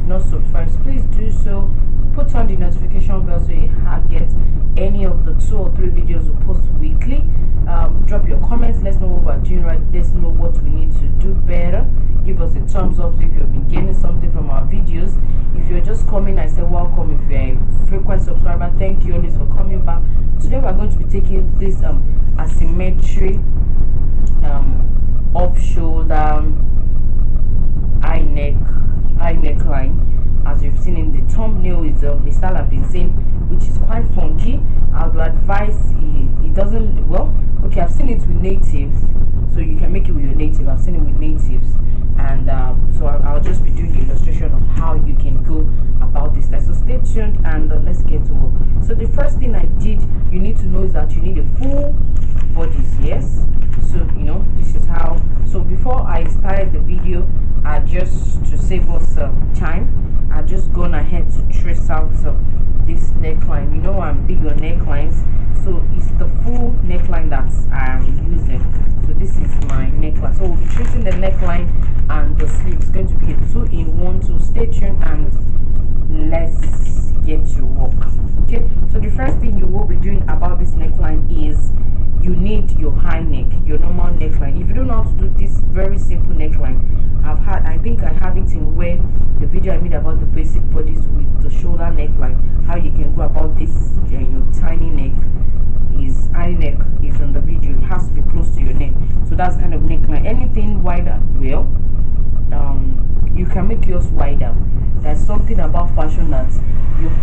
you've not subscribed, please do so. Put on the notification bell so you get any of the 2 or 3 videos we post weekly. Drop your comments, let's know what we're doing right, let's know what we need to do better. Give us a thumbs up if you've been gaining something from our videos. If you're just coming, I say welcome. If you're a frequent subscriber, thank you always for coming back. Today we're going to be taking this asymmetry off shoulder high neckline. As you've seen in the thumbnail, is the style I've been seeing, which is quite funky. I would advise it doesn't, well, okay, I've seen it with natives, so you can make it with your native. I've seen it with natives, and so I'll just be doing the illustration of how you can go about this style. So stay tuned and let's get to work. So the first thing I did, you need to know, is that you need a full bodice. Yes, so you know this is how. So before I started the video, I just, to save us time, I just gone ahead to trace out this neckline. You know I'm big on necklines, so it's the full neckline that I'm using. So this is my neckline. So we'll be tracing the neckline and the sleeve. It's going to be a 2-in-1. So stay tuned and let's get to work. Okay, so the first thing you will be doing about this neckline is you need your high neck, your normal neckline. If you don't know how to do this very simple neckline, I think I have it in where the video I made about the basic bodies with the shoulder neckline, how you can go about this. Your tiny neck is high neck is on the video. It has to be close to your neck. So that's kind of neckline. Anything wider, well, you can make yours wider. There's something about fashion that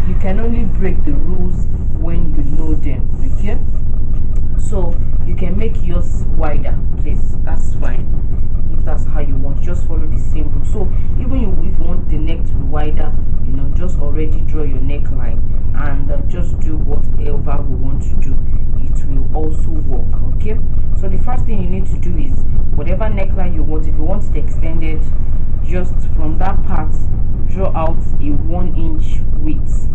you can only break the rules when you know them. Okay, so you can make yours wider, please. That's fine. If that's how you want, just follow the same rule. So even if you want the neck to be wider, you know, just already draw your neckline and just do whatever we want to do. It will also work. Okay, so the first thing you need to do is whatever neckline you want. If you want it extended, just from that part draw out a 1-inch width.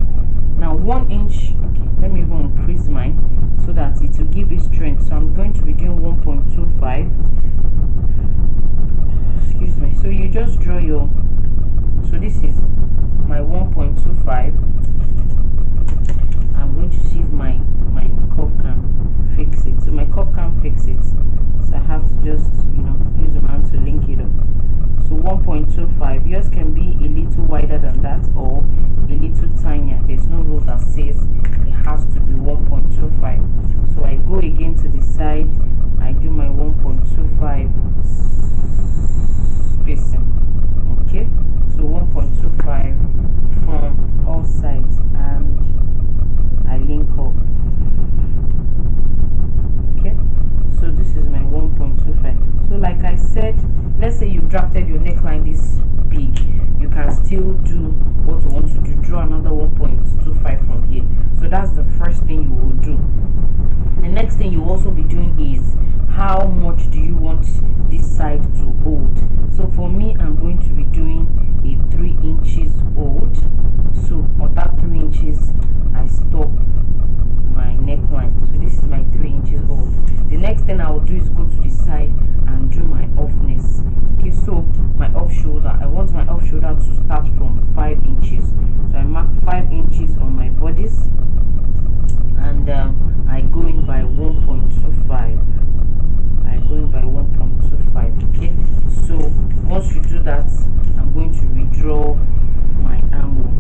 Now 1 inch, okay, let me even increase mine so that it will give it strength. So I'm going to be doing 1.25. Excuse me. So you just draw your, so this is my 1.25. I'm going to see if my cuff can fix it. So my cuff can fix it, so I have to just, you know, use my hand to link it up. So 1.25. Yours can be a little wider than that or a little tinier. There's no rule that says it has to be 1.25. So I go again to the side, I do my 1.25 spacing. Okay, so 1.25 from all sides and I link up. Okay, so this is my 1.25. So like I said, let's say you've drafted your neckline this big, you can still do what you want to do. Draw another 1.25 from here. So that's the first thing you will do. The next thing you also be doing is how much do you want this side to hold. So for me, I'm going to be doing a 3 inches hold. So on that 3 inches, I stop my neckline. So this is my 3 inches hold. The next thing I will do is go to the side and do my offness. Okay, so my off shoulder, I want my off shoulder to start from 5 inches. So I mark 5 inches on my bodice and I go in by 1.25. I go in by 1.25. Okay, so once you do that, I'm going to redraw my armhole.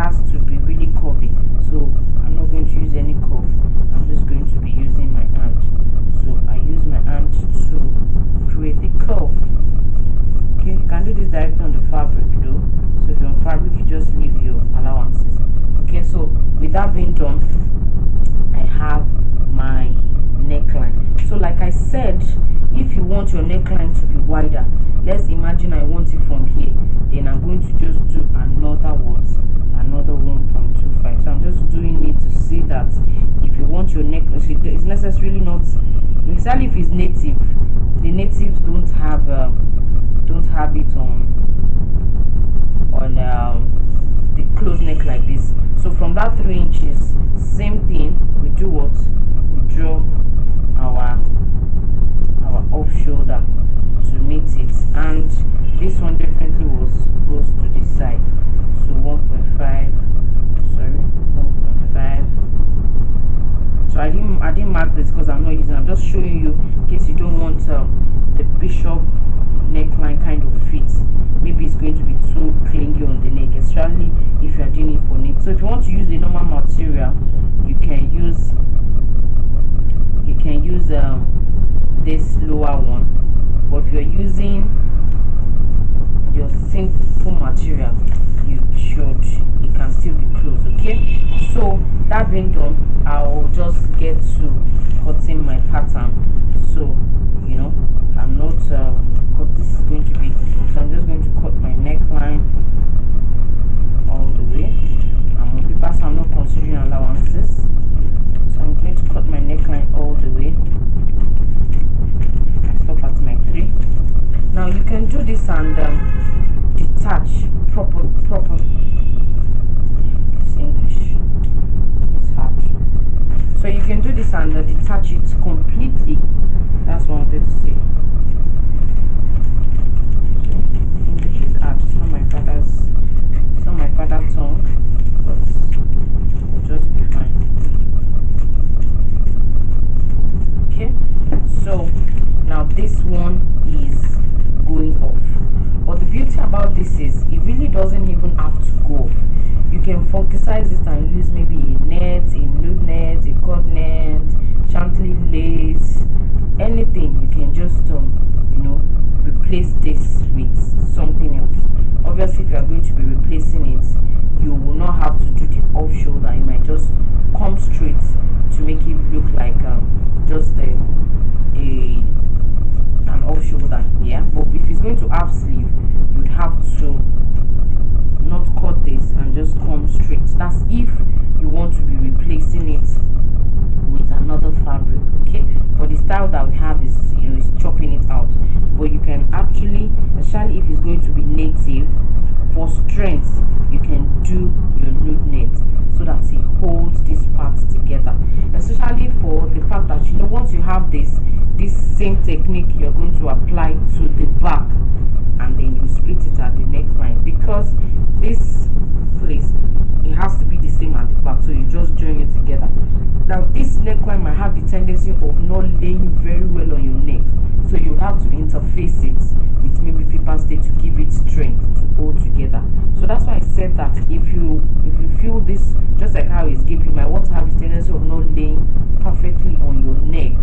has to be really curvy, so I'm not going to use any curve. I'm just going to be using my hand. So I use my hand to create the curve. Okay, you can do this directly on the fabric though. So if you're on fabric, you just leave your allowances. Okay, so with that being done, I have my neckline. So like I said, if you want your neckline to be wider, let's imagine I want it from here, then I'm going to just do another 1.25. So I'm just doing it to see that if you want your neck, it's necessarily not exactly if it's native. The natives don't have it on the closed neck like this. So from that 3 inches, same thing, we do what? We draw our off shoulder to meet it, and this one definitely goes to the side. So 1.5, sorry, 1.5. So I didn't mark this because I'm not using, I'm just showing you in case you don't want the bishop neckline kind of fit. Maybe it's going to be too clingy on the neck, especially if you are doing it for knit. So if you want to use the normal material, you can use this lower one, but if you're using your simple material, it can still be closed. Okay, so that being done, I'll just get to cutting my pattern. So you know, I'm not what this is going to be, so I'm just going to cut my neckline all the way. I'm on paper, so I'm not considering allowances, so I'm going to cut my neckline all the way. Stop at my 3. Now you can do this and detach proper. It's English, it's hard. So you can do this and detach it completely. That's what I wanted to say. English is hard. It's not my father's tongue, but it'll just be fine. Okay, so now this one is going off, but the beauty about this is it really doesn't even have to go off. You can funkize it and use maybe a net, a nude net, a cord net, chantilly lace, anything. You can just replace this with something else. Obviously, if you are going to be replacing it, you will not have to do the off shoulder. You might just come straight to make it look like just an off shoulder. Yeah, but if it's going to have sleeve, you'd have to not cut this and just come straight. That's if you want to be replacing it with another fabric. Okay, but the style that we have is is chopping it out. But you can actually, especially if it's going to be native, for strength you can do your nude net so that it holds this part together, especially for the fact that once you have this same technique, you're going to apply to the back and then you split it at the neckline, because this place, it has to be the same at the back, so you just join it together. Now this neckline might have the tendency of not laying very well on your neck, so you have to interface it with maybe paper stay to give it strength to hold together. So that's why I said that if you feel this, just like how it's gaping, you might want to have the tendency of not laying perfectly on your neck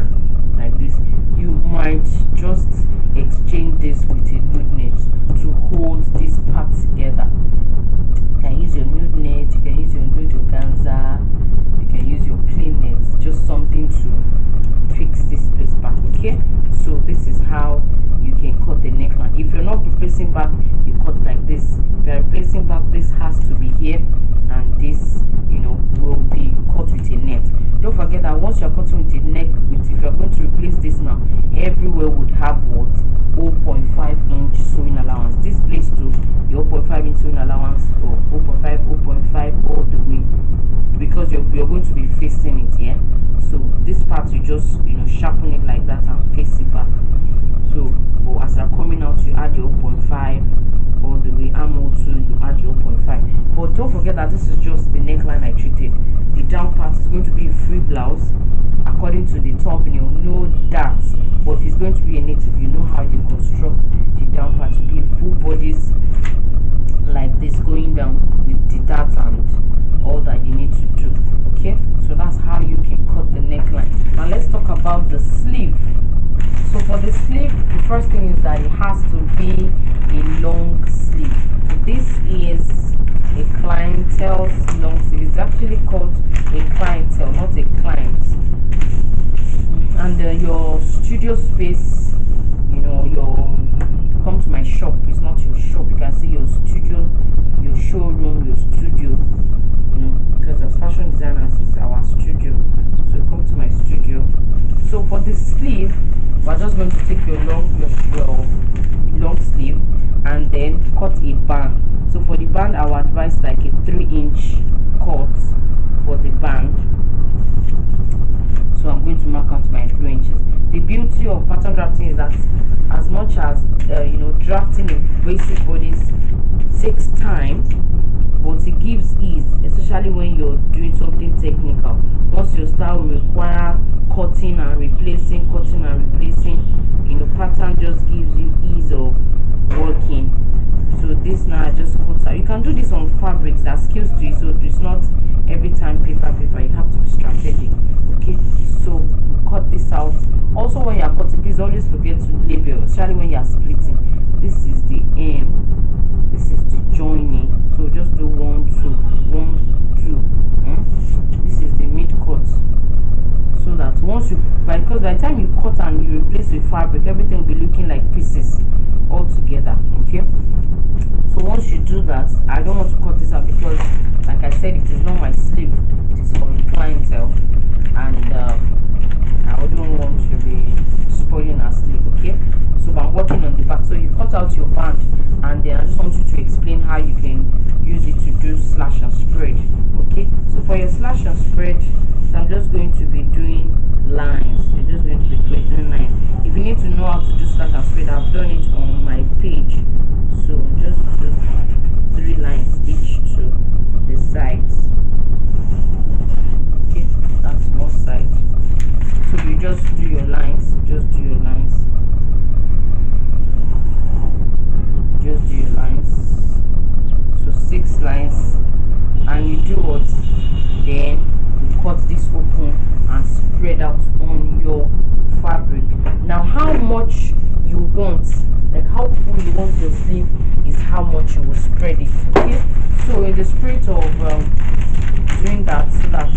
like this. You might just exchange this with a nude net to hold this part together. You can use your nude net, you can use your nude organza, you can use your plain net, just something to fix this place back. Okay, so this is how you can cut the neckline. If you're not replacing back, you cut like this. If you're replacing back, this has to be here, and this will be cut with a net. Don't forget that once you're cutting with a neck, if you're going to replace this now, everywhere would have what? 0.5 inch sewing allowance. This place too, the 0.5 inch sewing allowance, or 0.5 all the way, because you're going to be facing it here. So this part, you just sharpen it like that and face it back. So but as you're coming out, you add your 0.5 all the way. Armhole too, you add your 0.5. But don't forget that this is just the neckline I treated. The down part is going to be a free blouse according to the thumbnail, no darts. But if it's going to be a native, you know how you construct the down part to be a full bodice like this, going down with the darts and clientele's long sleeve. It's actually called a clientele, not a client. And your studio space, you know, your come to my shop, it's not your shop. You can see your studio, your showroom, your studio, you know, because as fashion designers it's our studio. So come to my studio. So for the sleeve, we're just going to take your long sleeve and then cut a band. So for the band, I would advise like a 3-inch cut for the band. So I'm going to mark out my 3 inches. The beauty of pattern drafting is that as much as you know, drafting in basic bodies takes time, but it gives ease, especially when you're doing something technical. Once your style will require cutting and replacing, you know, pattern just gives you ease of working. So this now I just cut out. You can do this on fabrics, that skills to you, so it's not every time paper. You have to be strategic. Okay, so we cut this out. Also, when you are cutting, please always forget to label, especially when you are splitting. This is the end, this is the joining. So just do 1 2 1 2. This is the mid cut, so that once you, because by the time you cut and you replace with fabric, everything will be looking like pieces all together. Okay, so once you do that, I don't want to cut this out because, like I said, it is not my sleeve, it is for the clientele, and I wouldn't want to be spoiling our sleeve. Okay, so I'm working on the back. So you cut out your band, and then I just want you to explain how you can use it to do slash and spread. Okay, so for your slash and spread, so I'm just going to be doing lines. You're just going to be creating lines. If you need to know how to do slash and spread, I've done it on my page. So just do 3 lines each to the sides. Okay, that's one side. So you just do your lines, just do your lines, just do your lines. So 6 lines, and you do what? Then you cut this open and spread out on your fabric. Now how much you want, like how full you want your sleeve, is how much you will spread it. Okay, so in the spirit of doing that, so that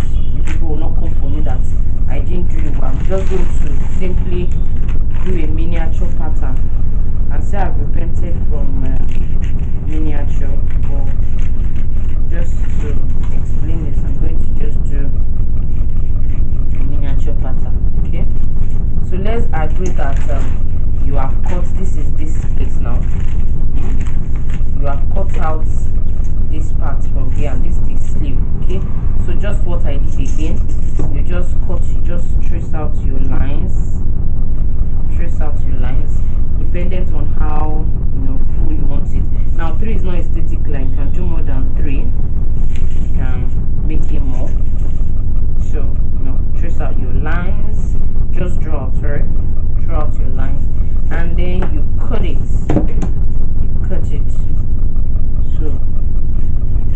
people will not come for me that I didn't do it well, I'm just going to simply do a miniature pattern and say I've repented from miniature. Or just to explain this, I'm going to just do a miniature pattern. Okay, so let's agree that you have cut, this is this place now. You have cut out this part from here, and this is the sleeve. Okay, so just what I did again, you just cut, you just trace out your lines, dependent on how, you know, full you want it. Now 3 is not a static line, you can do more than 3, you can make it more. So, you know, trace out your lines, just draw out your lines, and then you cut it. So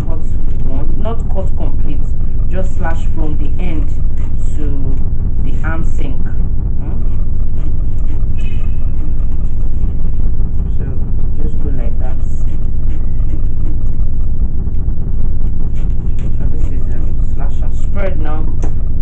cut one, not cut complete, just slash from the end to the arm sink. So just go like that. So this is slash and spread. Now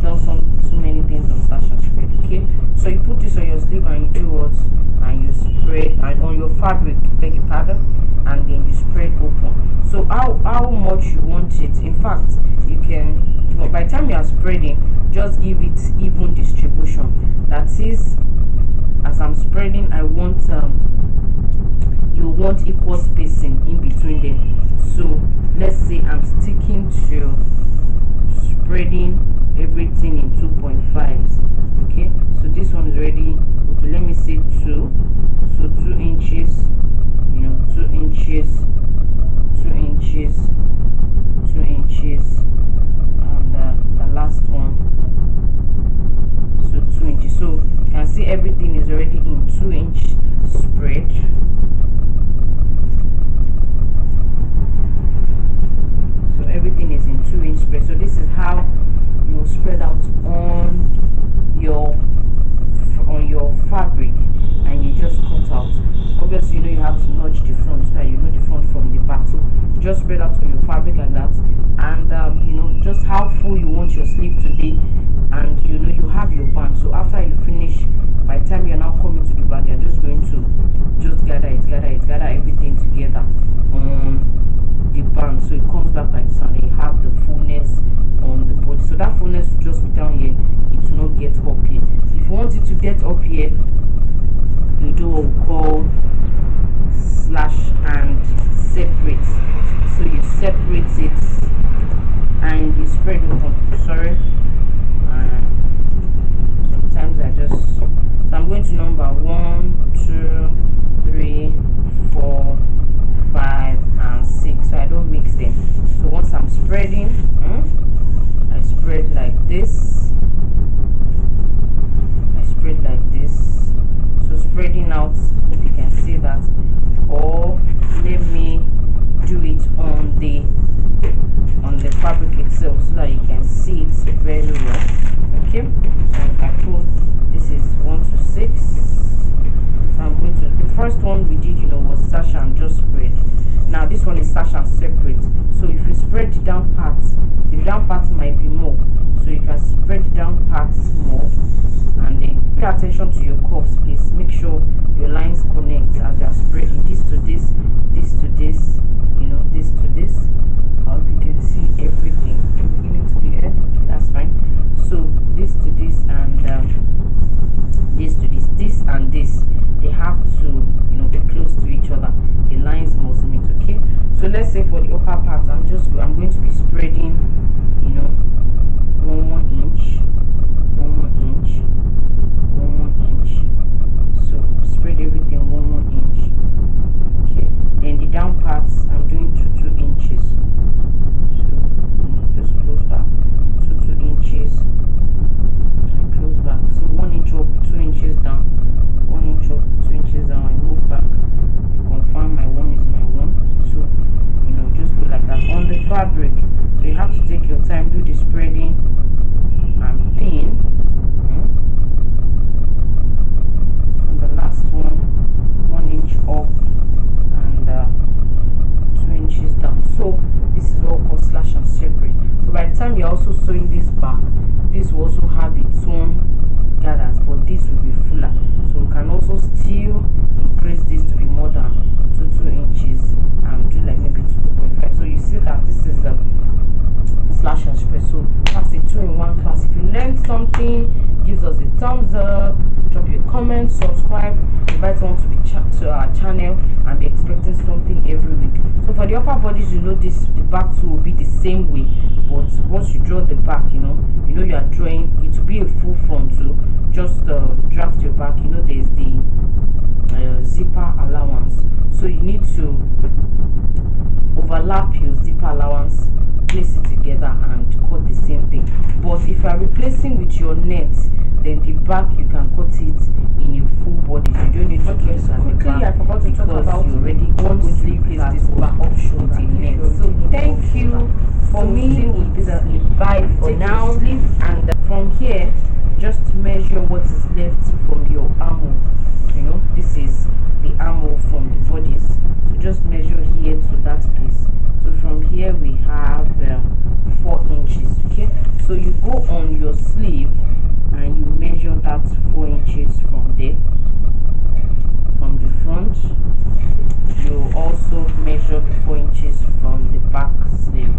done so many things on slash and spread. Okay, so you put this on your sleeve and you do what? And you spread, and on your fabric, beg your pardon, and then you spread open. So how much you want it. In fact, you can, by the time you are spreading, just give it even distribution. That is, as I'm spreading, I want you want equal spacing in between them. So let's say I'm sticking to spreading everything in 2.5s. Okay, so this one is already okay. Let me say 2, so 2 inches, you know, 2 inches, 2 inches, 2 inches, and the last one, so 2 inches. So you can see everything is already in 2-inch spread. So everything is in 2-inch spread. So this is how you spread out on your fabric, and you just cut out. Obviously, you have to notch the front, so that you know the front from the back. So just spread out on your fabric like that, want your sleeve to be, and you know you have your band. So after you finish, by the time you're now coming to the back, you're just going to just gather everything together on the band, so it comes back like this, and then you have the fullness on the body. So that fullness will just be down here, it will not get up here. If you want it to get up here, you do what we call slash and separate. So you separate it and you spread it on. Sorry, sometimes I just, so I'm going to number 1 2 3 4 5 and 6, so I don't mix them. So once I'm spreading, I spread like this, so spreading out, if you can see that, or let me do it on the fabric itself so that you can see it very well. Okay, so if I put, this is 1 to 6, so I'm going to, the first one we did, you know, was sash and just spread. Now this one is sash and separate. So if you spread the down parts, the down parts might be more, so you can spread the down parts more, and then pay attention to your curves, please. Make sure your lines connect as you are spreading. This to this, this to this, you know, this to this. I hope you can see everything. Beginning to the end. Okay, that's fine. So this to this, and this to this, this and this, they have to, you know, be close to each other. The lines must meet. Okay, so let's say for the upper part, I'm going to be spreading, you know, 1 more inch, 1 more inch, 1 more inch. So spread everything 1 more inch. Okay, then the down parts, I'm doing 2 inches. So just close back 2 inches, and close back. So 1 inch up, 2 inches down, 1 inch up, 2 inches down. I move back, confirm my 1 is my 1. So you know, just go like that on the fabric. So you have to take your time, do the spreading and pin. And the last one, 1 inch up and 2 inches down. So this is what we call slash and separate. So by the time you're also sewing this back, this will also have its own gathers, but this will be fuller. So we can also still increase this to be more than 2 inches and do like maybe 2.5. So you see that this is a slash and spread. So that's a 2-in-1 class. If you learned something, give us a thumbs up, drop your comments, subscribe, invite someone to our channel, and be expecting something every week. So for the upper bodies, you know, the back too will be the same way, but once you draw the back, you know you are drawing, it will be a full front too. Just draft your back. You know, there's the zipper allowance, so you need to overlap your zipper allowance, place it together and cut the same thing. But if you are replacing with your net, then the back you can cut it in a full body, so you don't need to cut it at the back. I forgot to talk about you already want to place this back off shoulder net. So thank you for me. It's a bye for now. And from here, just measure what is left from your armhole. You know, this is the armhole from the bodies, so just measure here to that place. So from here we have 4 inches. Okay, so you go on your sleeve and you measure that 4 inches from there, from the front. You also measure 4 inches from the back sleeve.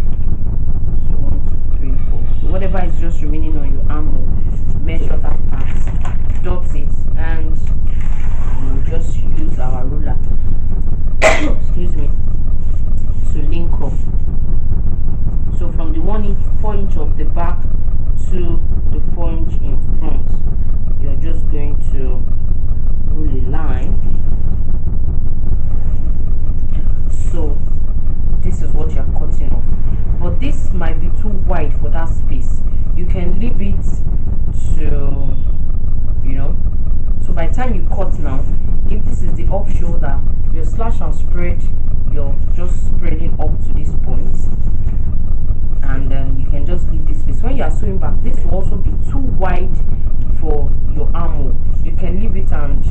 So 1 2 3 4, so whatever is just remaining on your armhole, measure that part, dot it, and we'll just use our ruler excuse me, to link up. So from the 4 inch of the back to the 4 inch in front, you're just going to rule a line. So this is what you're cutting off, but this might be too wide for that space. You can leave it to, you know, so by the time you cut now, if this is the off shoulder, your slash and spread, you're just spreading up to this point, and you can just leave this space. When you are sewing back, this will also be too wide for your armhole. You can leave it and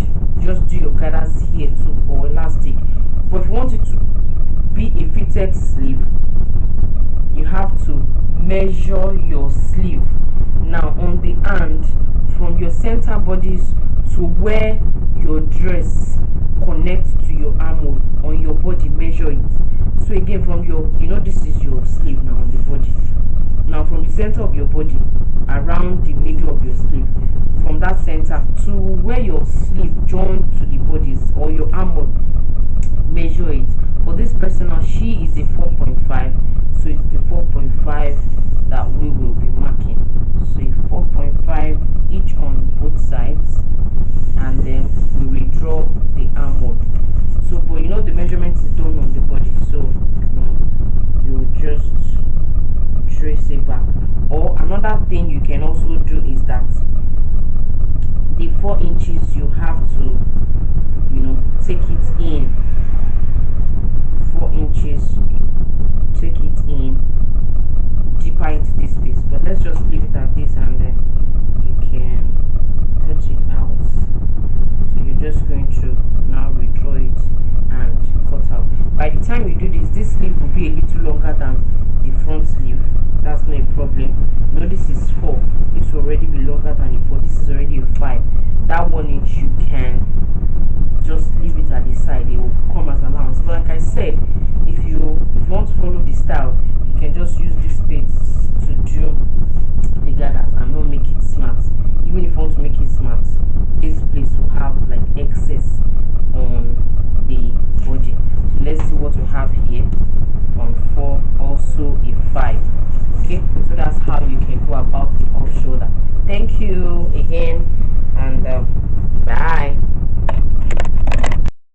just do your gathers here too, or elastic. But if you want it to be a fitted sleeve, you have to measure your sleeve. Now on the hand, from your center bodies to where your dress connects to your armhole on your body, measure it. So again, from your, this is your sleeve now on the body. Now from the center of your body, around the middle of your sleeve, from that center to where your sleeve joined to the bodies or your armhole, measure it. For this person now, she is a 4.5, so it's the 4.5 that we will be marking. So 4.5 each on both sides, and then we redraw the armhole. So but the measurement is done on the body, so you just trace it back. Or another thing you can also do is that the 4 inches you have to take it in. 4 inches, take it in deeper into this space, but let's just leave it at this, and then you can cut it out. So you're just going to now redraw it and cut out. By the time you do this sleeve will be a little longer than the front sleeve. That's not a problem. This is 4, this will already be longer than a 4, this is already a 5. That 1 inch you can just leave it at the side, it will come as allowance. But like I said, if you want to follow the style, you can just use this space to do the gathers and not make it smart. Even if you want to make it smart, this place will have like excess on the body. So let's see what we have here. From 4, also a 5. Okay, so that's how you can go about the off shoulder. Thank you again.